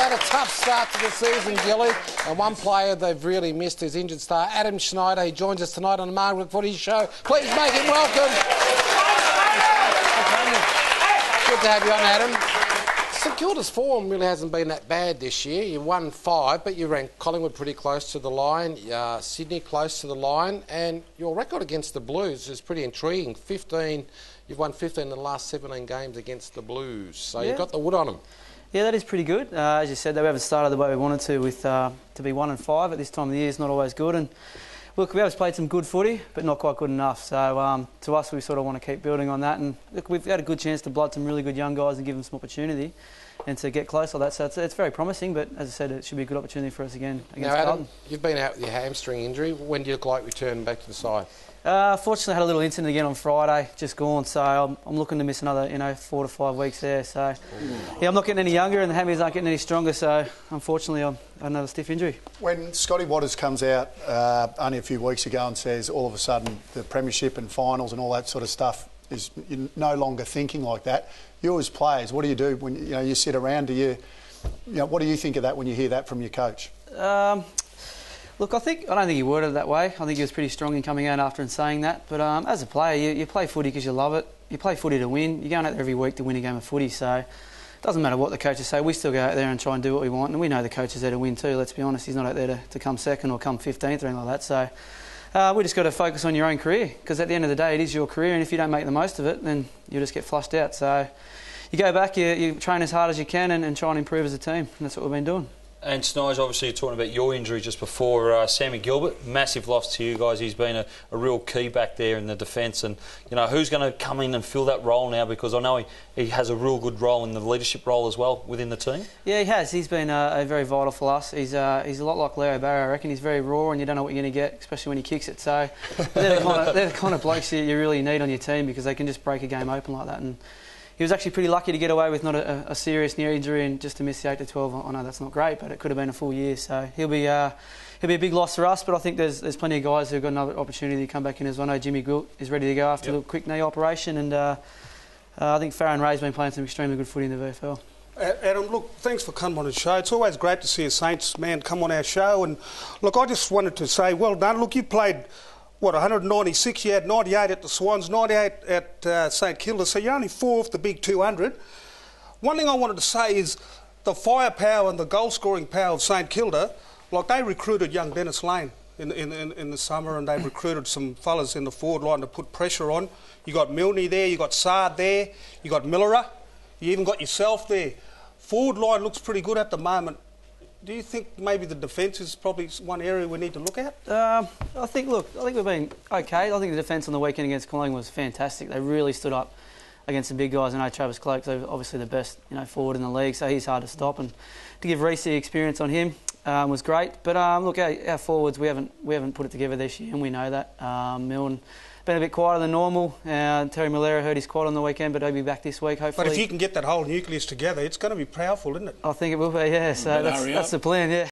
had a tough start to the season, Gilly, and one player they've really missed is injured star Adam Schneider. He joins us tonight on the Marngrook Footy Show. Please make him welcome. Good to have you on, Adam. St Kilda's form really hasn't been that bad this year. You won 5, but you ranked Collingwood pretty close to the line, Sydney close to the line, and your record against the Blues is pretty intriguing. You've won 15 in the last 17 games against the Blues, so you've got the wood on them. Yeah, that is pretty good. As you said, we haven't started the way we wanted to. With to be 1-5 at this time of the year is not always good. And look, we have played some good footy, but not quite good enough. So to us, we sort of want to keep building on that. And look, we've had a good chance to blood some really good young guys and give them some opportunity, and to get close like that. So it's very promising. But as I said, it should be a good opportunity for us again against Carlton. Adam, you've been out with your hamstring injury. When do you look like returning back to the side? Fortunately, I had a little incident again on Friday, just gone, so I'm looking to miss another 4 to 5 weeks there. So, yeah, I'm not getting any younger and the hammies aren't getting any stronger, so unfortunately I've had another stiff injury. When Scotty Waters comes out only a few weeks ago and says all of a sudden the premiership and finals and all that sort of stuff is you're no longer thinking like that, you as players, what do you do when you sit around? What do you think of that when you hear that from your coach? Look, I don't think he worded it that way. I think he was pretty strong in coming out after and saying that. But as a player, you play footy because you love it. You play footy to win. You're going out there every week to win a game of footy. So it doesn't matter what the coaches say. We still go out there and try and do what we want. And we know the coach is there to win too, let's be honest. He's not out there to come second or come 15th or anything like that. So we just got to focus on your own career, because at the end of the day, it is your career. And if you don't make the most of it, then you'll just get flushed out. So you go back, you train as hard as you can and try and improve as a team. And that's what we've been doing. And Snide, obviously you're talking about your injury just before. Sammy Gilbert, massive loss to you guys. He's been a real key back there in the defence, and who's going to come in and fill that role now, because I know he has a real good role in the leadership role as well within the team. Yeah, he has. He's been very vital for us. He's a lot like Larry Barrow, I reckon. He's very raw and you don't know what you're going to get, especially when he kicks it. So they're the kind of blokes you really need on your team, because they can just break a game open like that. And he was actually pretty lucky to get away with not a serious near injury and just to miss the 8 to 12. I know that's not great, but it could have been a full year. So he'll be a big loss for us. But I think there's plenty of guys who've got another opportunity to come back in as well. I know Jimmy Gwilt is ready to go after the quick knee operation, and I think Farron Ray's been playing some extremely good footy in the VFL. Adam, look, thanks for coming on the show. It's always great to see a Saints man come on our show. And look, I just wanted to say, well done. Look, you played 196, you had 98 at the Swans, 98 at St Kilda, so you're only 4 off the big 200. One thing I wanted to say is the firepower and the goal-scoring power of St Kilda, like they recruited young Dennis Lane in the summer, and they recruited some fellas in the forward line to put pressure on. You got Milne there, you got Sard there, you got Millerer, you even got yourself there. Forward line looks pretty good at the moment. Do you think maybe the defence is probably one area we need to look at? I think we've been okay. I think the defence on the weekend against Collingwood was fantastic. They really stood up against the big guys. I know Travis Cloke's obviously the best forward in the league, so he's hard to stop. And to give Reece the experience on him was great. But look, our forwards, we haven't put it together this year, and we know that. Milne been a bit quieter than normal. Terry Malera heard his quad on the weekend, but he'll be back this week, hopefully. But if you can get that whole nucleus together, it's going to be powerful, isn't it? I think it will be, yeah. So that's the plan, yeah.